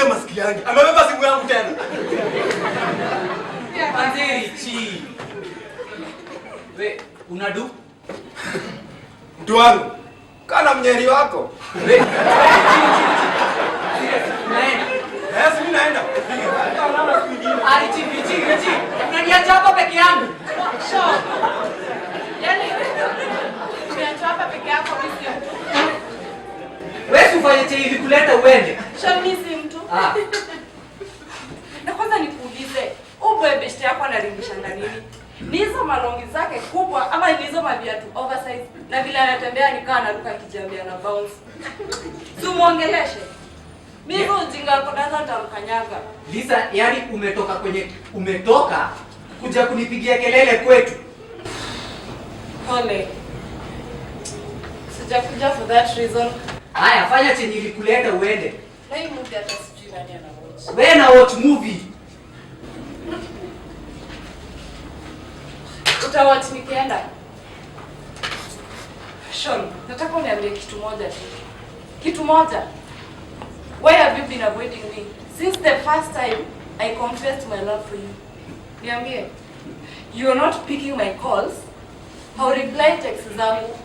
Dema sikiliangi. Amebeba simu yangu tena. Manzeri chi. We, unadu? Mtu wangu. Kana mnyeri wako. We. Yes, mimi naenda. Ari chi. Unaniacha hapa peke yangu. Sure. Yaani niacha hapa peke yako mimi. Wewe ufanye che ili kuleta uende. Sure mimi si mtu. Na kwanza nikuulize, ubwe besti yako anaringisha nini? Ni hizo malongi zake kubwa ama ni hizo maviatu oversize na vile anatembea nikaa anaruka kijambia na bounce. Tumuongeleshe. Mimi ujinga kodaza tamkanyaga. Lisa, yani umetoka kuja kunipigia kelele kwetu. Pole. Sijakuja for that reason. Haya, fanya chenye ilikuleta uende. Na hii movie hata sijui nani ana watch. Wewe na watch movie. Utawatch nikienda. Sean, nataka uniambie kitu moja tu. Kitu moja. Why have you been avoiding me? Since the first time I confessed my love for you. Niambie. You are not picking my calls. How reply texts zangu.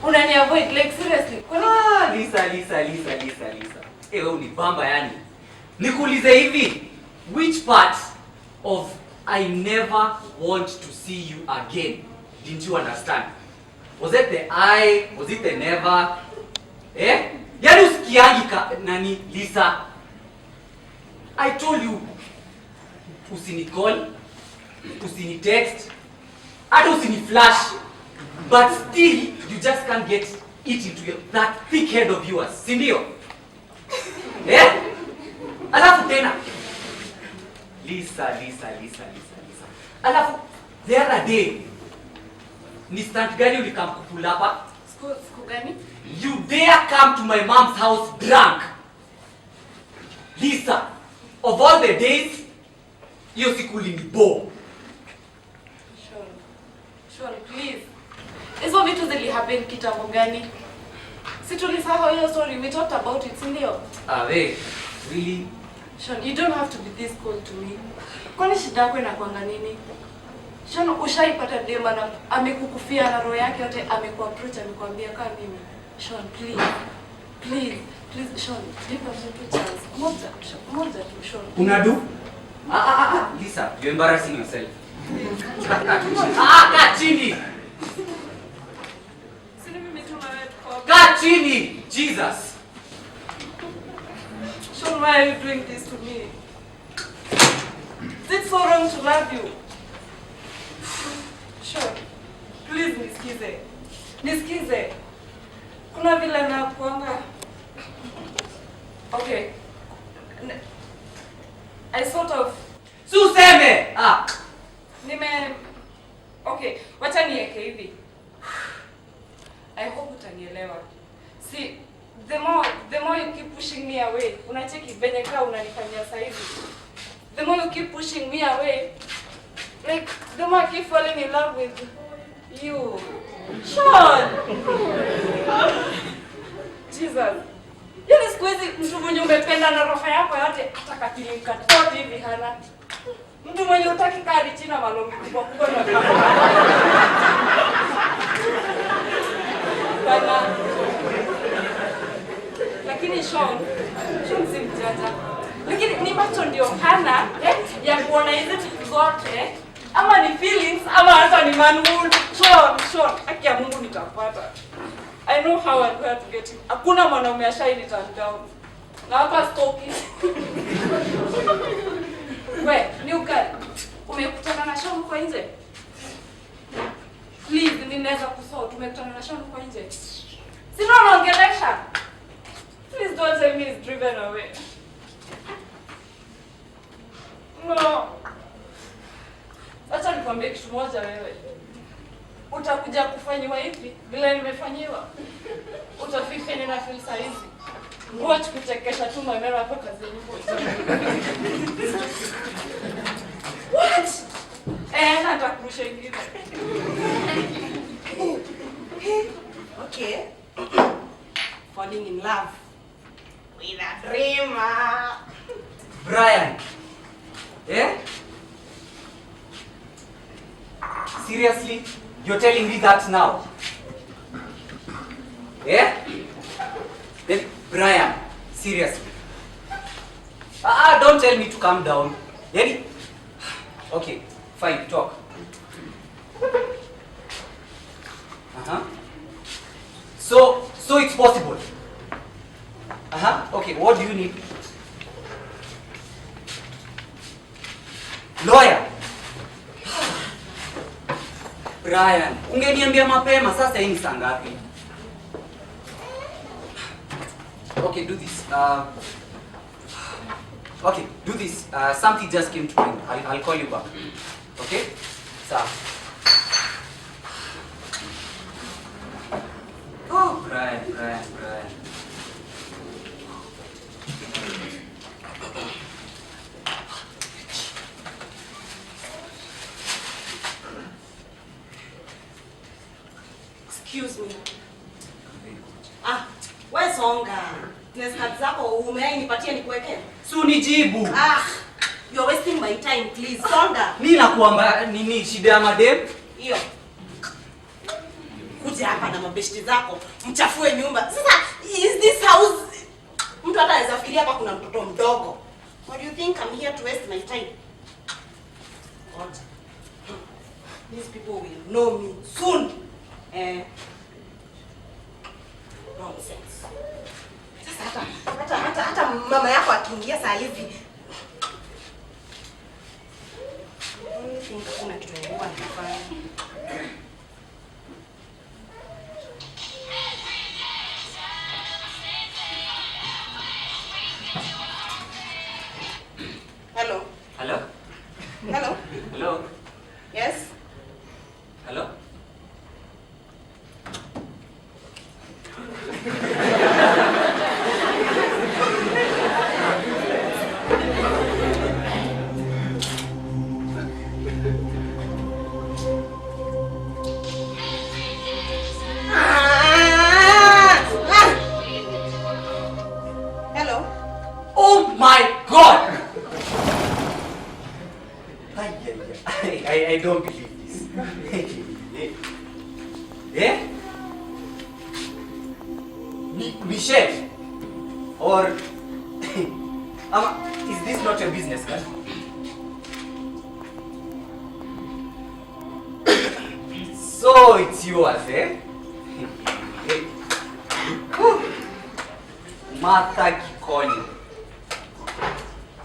Unani avoid like seriously. Kwani Lisa. Ewe unibamba yani. Nikuulize hivi, which part of I never want to see you again didn't you understand? Was it the I? Was it the never? Yaani usikiangi nani Lisa? I told you usinicall, usinitext, hata usiniflash. But still you just can't get it into that thick head of yours. Si ndio? Alafu tena Lisa. Alafu the other day ni stunt gani ulikamkupula hapa? siku gani? You dare come to my mom's house drunk. Lisa, of all the days, hiyo siku ulinibo. Sean, please. Hizo vitu zilihappen kitambo gani? Si tulisahau hiyo story, we talked about it, si ndio? Wait, really? Sean, you don't have to be this cold to me. Kwani shida yako inakuanga nini? Sean, ushaipata dema na amekukufia na roho yake yote, amekuapproach, amekwambia kama mimi. Sean, please, Sean, give us a chance. Moja tu, Sean. Unadu? Lisa, you're embarrassing yourself. Kaa chini. Sini mimi tunawetu. Kaa chini, Jesus. Sean, why are you doing this to me? Is it so wrong to love you? Sean, please nisikize. Kuna vile na kuanga. Okay. I sort of. Suseme! Okay, wacha niweke hivi. I hope utanielewa. See, the more you keep pushing me away, unacheki venye kaa unanifanyia sasa hivi. The more you keep pushing me away, like the more I keep falling in love with you. Sean! Jesus. Yaani siku hizi mtu mwenye umependa na roho yako yote atakatilika tote hivi hana. Mtu mwenye utaki kadi china malongi kubwa na bana. Lakini Sean si mjanja. Lakini ni macho ndio hana ya kuona hizi vitu zote ama ni feelings ama hata ni manhood. Sean, haki ya Mungu nitapata. I know how and where to get him. Hakuna mwanaume ashaini turn down. Na hapa stoki. We, ni ukali. Umekutana na Sean kwa nje? Please, ninaweza kusort. Umekutana na Sean kwa nje? Sina unaongelesha. Please don't tell me he's driven away. No. Acha nikwambie kitu moja wewe. Utakuja kufanywa hivi bila nimefanyiwa. Utafika nina feel saizi. Watch kuchekesha tu maneno hapo kazini. What? Natakurusha ingine. Okay. Falling in love with a dreamer. Brian. Eh? Seriously? You're telling me that now? Eh? Then, Brian, seriously. Don't tell me to calm down. Yani? Okay, fine, talk. So it's possible. Okay, what do you need? Lawyer. Brian, ungeniambia mapema, sasa hii ni saa ngapi? Okay, do this. Okay, do this. Something just came to mind. I'll call you back. Okay? Sir. Oh, Brian. Excuse me. Wewe songa. Neskati zako umenipatia nikuweke. Si unijibu. You're wasting my time, please. Songa. Mimi nakuamba nini shida ya madem? Hiyo. Kuja hapa na mabeshti zako, mchafue nyumba. Sasa is this house mtu hata anaweza fikiria hapa kuna mtoto mdogo. What do you think I'm here to waste my time? What? These people will know me soon. Nonsense. Sasa hata mama yako akiingia saa hivi. I think kuna kitu ngumu anafanya. Hello. Hello? Hello. Hello? Yes. Hello? Hello. Oh my God! I don't believe this. Eh? Michelle? Or is this not your business card? So it's yours, eh? Martha Kikoni,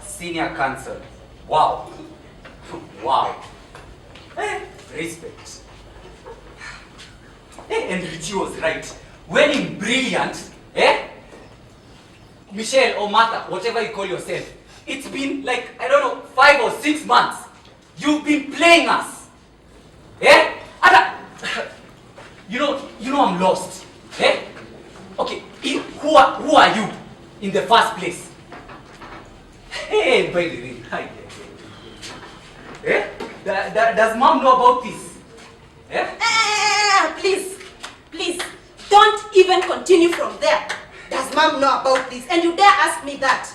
Senior Counsel. Wow. Wow. Respect. And Richie was right. When in brilliant, Michelle or Martha, whatever you call yourself, it's been like, I don't know, 5 or 6 months. You've been playing us. You know I'm lost. Okay, who are you in the first place? Hey, by the way, does mom know about this? Please, don't even continue from there. Does mom know about this? And you dare ask me that?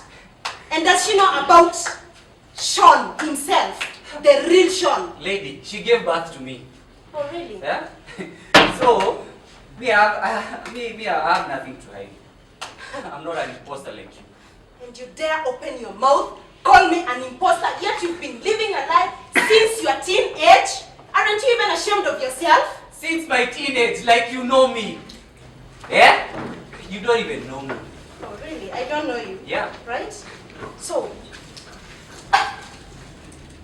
And does she know about Sean himself? The real Sean? Lady, she gave birth to me. Oh, really? Yeah? So, I have nothing to hide. I'm not an imposter like you. And you dare open your mouth, call me an imposter, yet you've been living a life since your teenage? Aren't you even ashamed of yourself? Since my teenage, like you know me. Yeah? You don't even know me. Oh, really? I don't know you. Yeah. Right? So,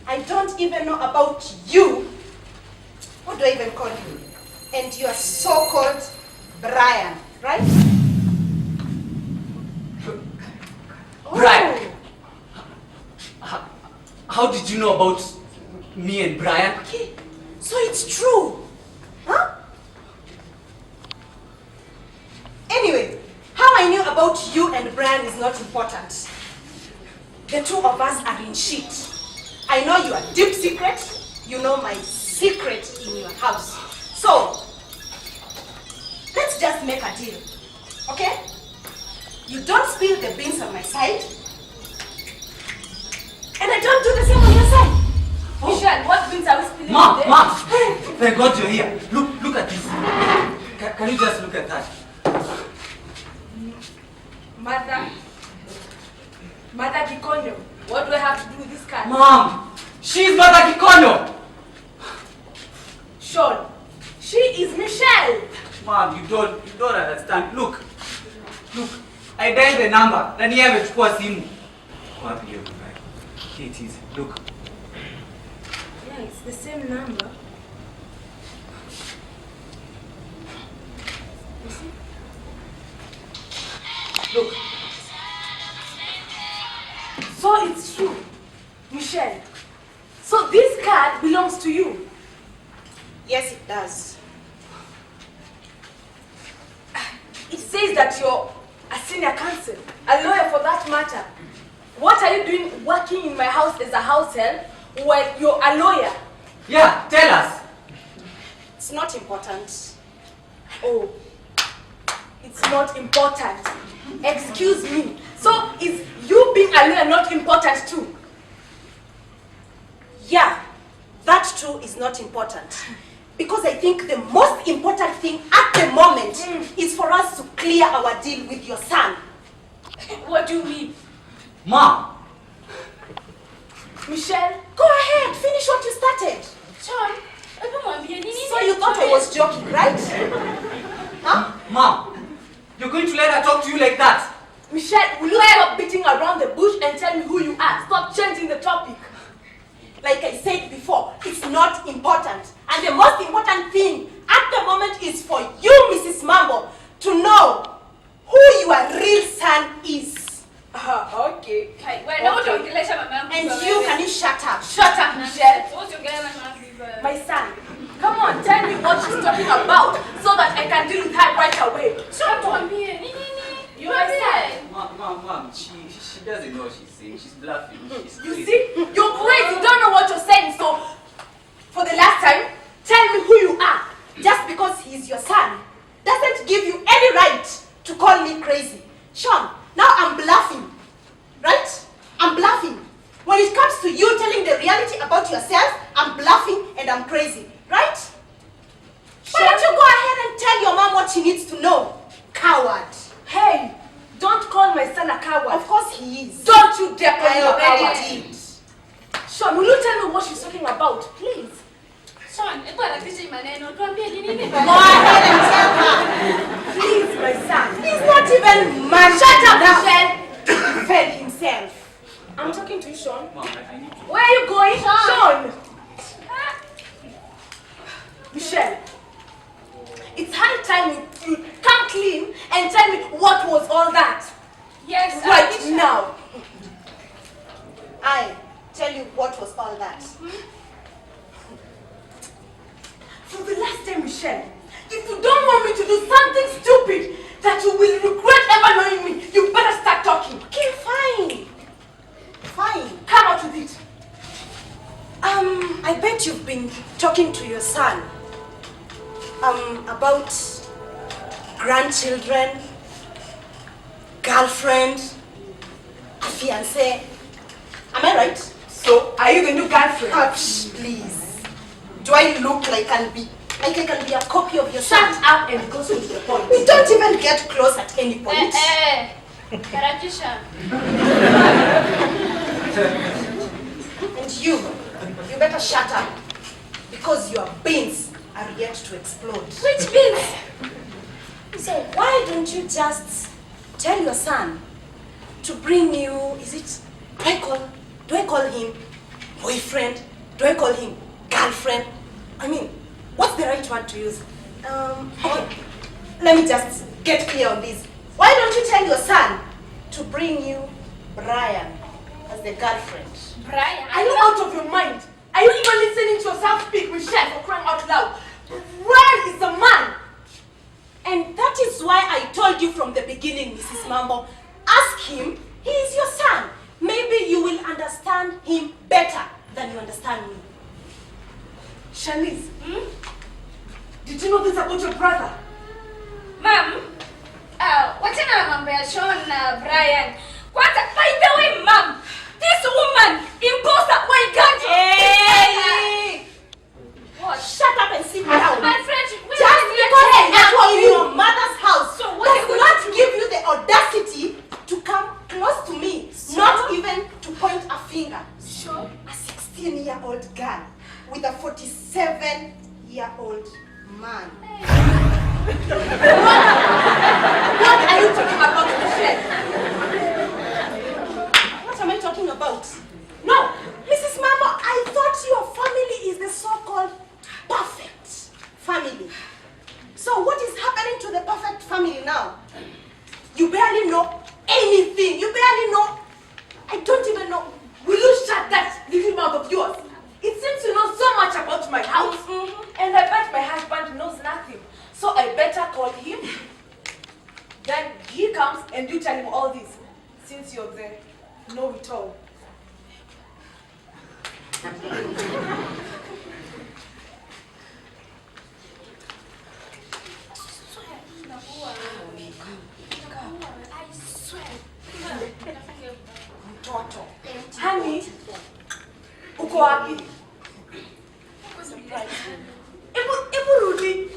I don't even know about you. What do I even call you? And you are so-called Brian, right? Brian! How did you know about me and Brian? Okay, so it's true. Huh? Anyway, how I knew about you and Brian is not important. The two of us are in shit. I know your deep secret. You know my secret in your house. So, let's just make a deal. Okay? You don't spill the beans on my side. Thank God you're here. Look at this. Can you just look at that? Mother Kikonyo, what do I have to do with this card? Mom, she's Mother Kikonyo. Sean, she is Michelle. Mom, you don't understand. Look. I dialed the number. Nani amechukua simu. Wapi hiyo guy? Here it is. Look. Yeah, it's the same number. You see? Look. So it's true, Michelle. So this card belongs to you. Yes, it does. It says that you're a senior counsel, a lawyer for that matter. What are you doing working in my house as a house help when you're a lawyer? Yeah, tell us. It's not important. Oh, it's not important. Excuse me. So is you being a lawyer not important too? Yeah, that too is not important. Because I think the most important thing at the moment is for us to clear our deal with your son. What do you mean? Mom. Michelle, go ahead, finish what you started. Sean, So you thought I was joking, right? Huh? Mom, you're going to let her talk to you like that? Michelle, will you stop beating around the bush and tell me who you are? Stop changing the topic. Like I said before, it's not important. And the most important thing at the moment is for you, Mrs. Mambo, to know who your real son is. Okay. And you, can you shut up? Shut up, Michelle. My son, come on, tell me what she's talking about so that I can deal with her right away. You understand? Mom, she doesn't know what she's saying. She's bluffing. You see? You're crazy. You don't know what you're saying. So, for the last time, tell me who you are. Just because he's your son doesn't give you any right to call me crazy. Sean, now I'm bluffing. Right? I'm bluffing. When it comes to you telling the reality about yourself, I'm bluffing and I'm crazy. Right? Why don't you go ahead and tell your mom what she needs to know? Coward. Hey, don't call my son a coward. Of course he is. Don't you dare call him a coward. I already did. Sean, will you tell me what she's talking about, please? Sean, Go ahead and tell her. Please, my son. He's not even man. Shut up, Michelle. To defend himself. I'm talking to you, Sean. Mom, I need to... Where are you going, Sean? Michelle, it's high time you come clean and tell me what was all that. yes, Right now. I tell you what was all that. For the last time, Michelle, if you don't want me to do something stupid that you will regret ever knowing me, you better start talking. Okay, fine. Fine. Come out with it. I bet you've been talking to your son about grandchildren, girlfriend, a fiancé. Am I right? So, are you the new girlfriend? Please. Do I look like I can be a copy of your son? Shut up and go to the point. We don't even get close at any point. Karakisha. And you better shut up, because your beans are yet to explode. Which beans? So why don't you just tell your son to bring you, do I call him boyfriend? Do I call him girlfriend? I mean, what's the right word to use? Okay, let me just get clear on this. Why don't you tell your son to bring you Brian as the girlfriend? Brian? Are you out of your mind? Are you even listening to yourself speak, Michelle, for crying out loud? Brian is a man. And that is why I told you from the beginning, Mrs. Mambo, ask him, he is your son. Maybe you will understand him better than you understand me. Shanice, did you know this about your brother? Mom, wachana na mambo ya Sean na Brian. Kwanza, by the way, Mom, this woman, imposter, why can't you? Hey! What? Shut up and sit man. What are you talking about, Michelle? What am I talking about? No, Mrs. Mama, I thought your family is the so-called perfect family. So what is happening to the perfect family now? You barely know anything. You barely know. I don't even know. Will you shut that little mouth of yours? It seems you know so much about my house. And I bet my husband knows nothing. So I better call him. Then he comes and you tell him all this. Since you're the know-it-all. Mtoto. Honey, uko wapi? Ebu rudi.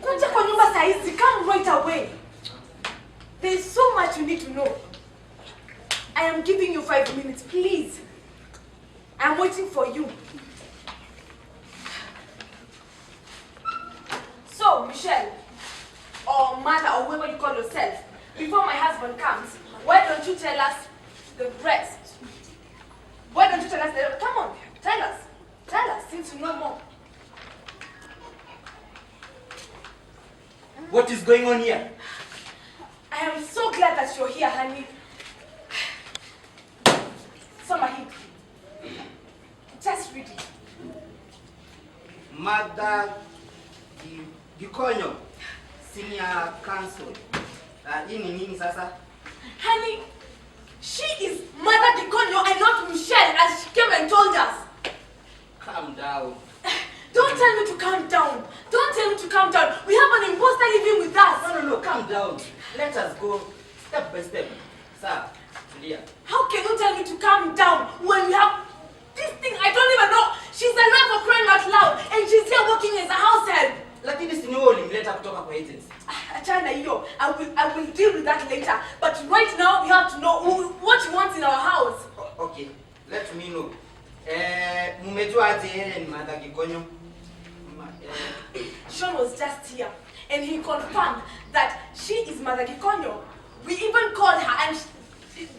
Kuja kwa nyumba saa hizi. Come right away. There's so much you need to know. I am giving you 5 minutes, please. I am waiting for you. So, Michelle, or mother, or whoever you call yourself, before my husband comes, why don't you tell us the rest? Why don't you tell us the rest? Come on, tell us. Tell us, since you know more. What is going on here? I am so glad that you're here, honey. Somebody, just read it. Mother Gikonyo, Senior Counsel. Hii ni nini sasa? Honey, she is Mother Gikonyo and not Michelle, as she came and told us. Calm down. Don't tell me to calm down. Don't tell me to calm down. We have an imposter living with us. No, calm down. Let us go step by step. Sir, Julia. How can you tell me to calm down when we have this thing I don't even know? She's a nurse for crying out loud and she's here working as a house help. Lakini si ni wewe ulimleta kutoka kwa agency. Achana hiyo. I will deal with that later. But right now we have to know what you want in our house. Okay, let me know. Mumejua aje yeye ni Mother Gikonyo? Sean was just here and he confirmed that she is Mother Gikonyo. We even called her and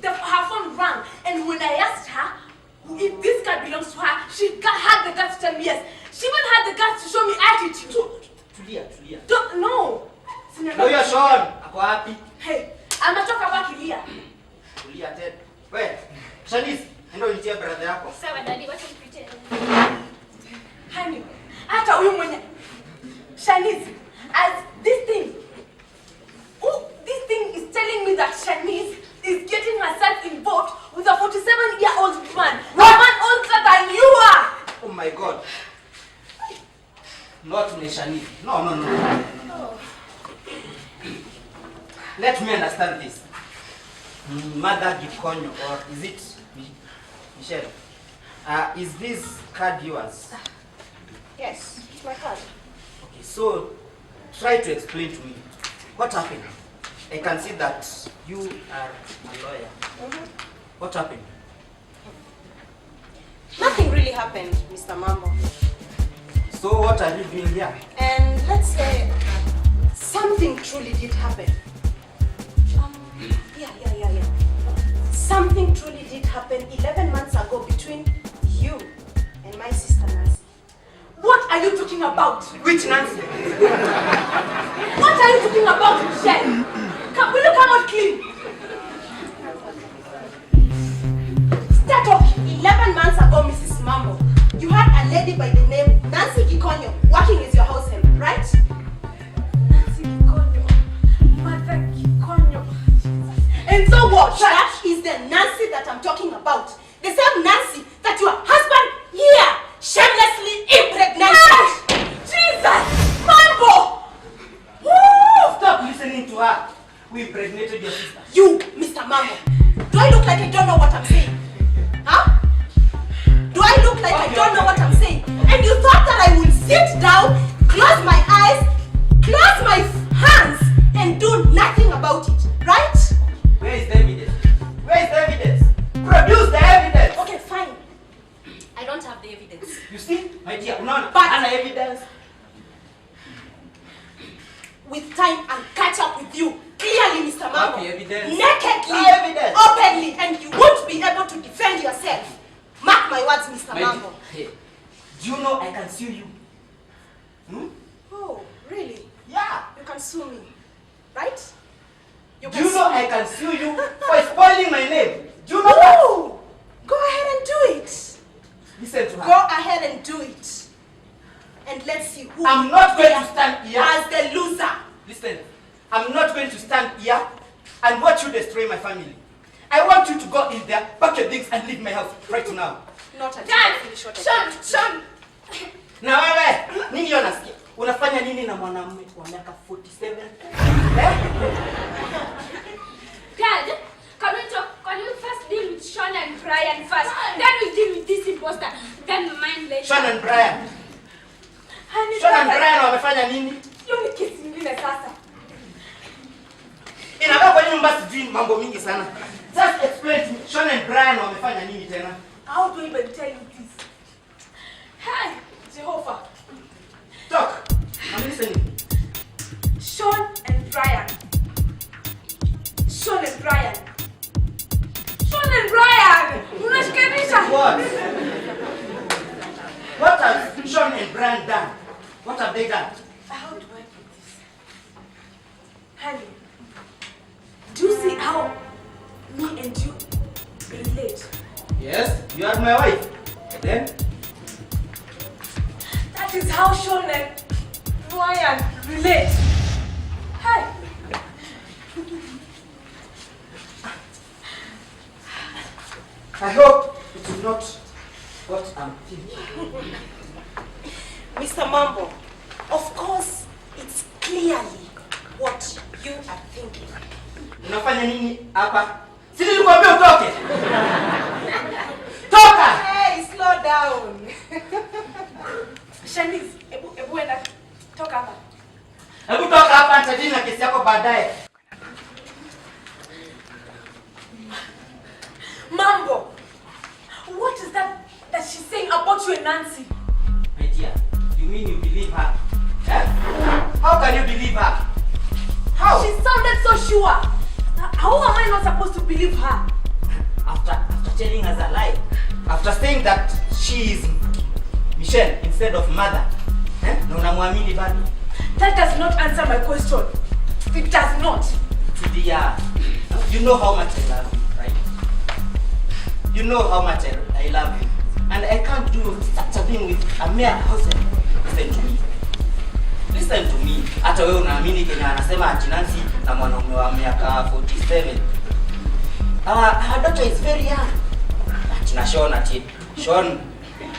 her phone rang, and when I asked her if this card belongs to her, she had the guts to tell me yes. She even had the guts to show me attitude. Tulia. No. Huyo Sean, ako wapi? Hey, ametoka wapi Lia? Tulia tena. Wewe, Shanice, ndio unitie brother yako. Sawa daddy, wacha nipite. Honey, hata huyu mwenye Shanice, as this thing is telling me that Shanice is getting herself involved with a 47-year-old man. A man older than you are. Oh my God. Not Shanice. No. Let me understand this. Mother Gikonyo, or is it Michelle? Is this card yours? Yes, it's my card. Okay, so try to explain to me what happened. I can see that you are a lawyer. What happened? Nothing really happened, Mr. Mambo. So what are you doing here? And let's say something truly did happen. Yeah. Something truly did happen 11 months ago between you and my sister Nancy. What are you talking about? Which Nancy? What are you talking about, Michelle? Will you come out clean? Start off 11 months ago, Mrs. Mambo. You had a lady by the name Nancy Gikonyo working as your house help, right? Nancy Gikonyo. Mother Gikonyo. And so what? That is the Nancy that I'm talking about. The same Nancy that your husband here shamelessly impregnated. Jesus! Mambo! Stop listening to her. We impregnated your sister. You, Mr. Mambo. Do I look like I don't know what I'm saying? Huh? Do I look like I don't know what I'm saying? And you thought that I would sit down, close my eyes, close my hands, and do nothing about it, right? Where is the evidence? Produce the evidence. Okay, fine. I don't have the evidence. You see, my dear, unaona? But- Ana evidence. time and catch up with you. Clearly, Mr. Mambo. Copy evidence. Nakedly, Evidence. openly, and you won't be able to defend yourself. Mark my words, Mr. Mambo. Hey, do you know I can sue you? Oh, really? Yeah. You can sue me, right? Do you know I can sue you for spoiling my name? Do you know that? No! Go ahead and do it. Listen to her. Go ahead and do it. And let's see who I'm not going to stand here. as the loser. Listen, I'm not going to stand here and watch you destroy my family. I want you to go in there, pack your things and leave my house right now. Not until Dad, I finish what I Sean, do. Sean. Na wewe, nini hiyo nasikia? Unafanya nini na mwanamume wa miaka 47? Dad, can you first deal with Sean and Brian first? Then we deal with this imposter. Then mine later. Sean and Brian. Honey, Sean and Dad, Brian wamefanya nini? hiyo ni kesi nyingine sasa. Inakaa kwa nyumba sijui mambo mingi sana. Just explain to me, Sean and Brian wamefanya nini tena? How do I even tell you this? Hey, Jehovah. Talk. I'm listening. Sean and Brian. Sean and Brian. Sean and Brian! Unashikanisha? What? What have Sean and Brian done? What have they done? How do I put this? Honey, do you see how me and you relate? Yes, you are my wife. Then? That is how Sean and Brian relate. Hey! I hope it is not what I'm thinking. Mr. Mambo, of course, it's clearly what you are thinking. Unafanya nini hapa? Si nilikwambia utoke. Toka! Hey, slow down. Shanice, ebu enda. Toka hapa. Hebu toka hapa nitajini na kesi yako baadaye. Mambo! What is that she's saying about you and Nancy? My dear, you mean you believe her? Eh? How can you believe her? How? She sounded so sure. How am I not supposed to believe her? After telling us a lie. After saying that she is Michelle instead of mother. Eh? Na unamwamini bado? That does not answer my question. It does not. Dear, you know how much I love you, right? You know how much I love you. And I can't do such a thing with a mere husband. Listen to me. Listen to me. Hata wewe unaamini Kenya anasema ati Nancy na mwanaume wa miaka 47. Her daughter is very young. Ati na Sean ati Sean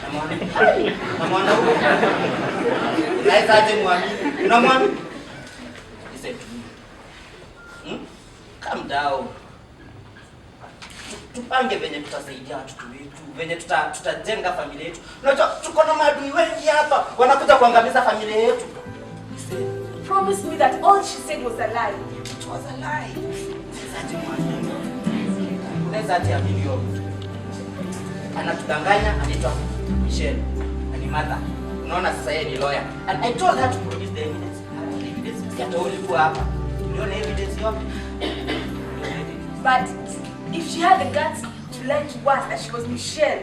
na mwanaume. Unaweza aje mwamini? Unamwamini? Listen to me. Calm down. Tupange venye tutasaidia watoto wetu, venye tutajenga familia yetu. Unajua tuko na maadui wengi hapa wanakuja kuangamiza familia yetu. Promise me that all she said was a lie. It was a lie. Sasa mwamini. Unaweza ati amini hiyo mtu. Anatudanganya, anaitwa Michelle. Ni mother. Unaona sasa yeye ni lawyer. And I told her to produce the evidence. Evidence. Hata ulikuwa hapa. Uliona evidence yote? But if she had the guts to lie to us that she was Michelle,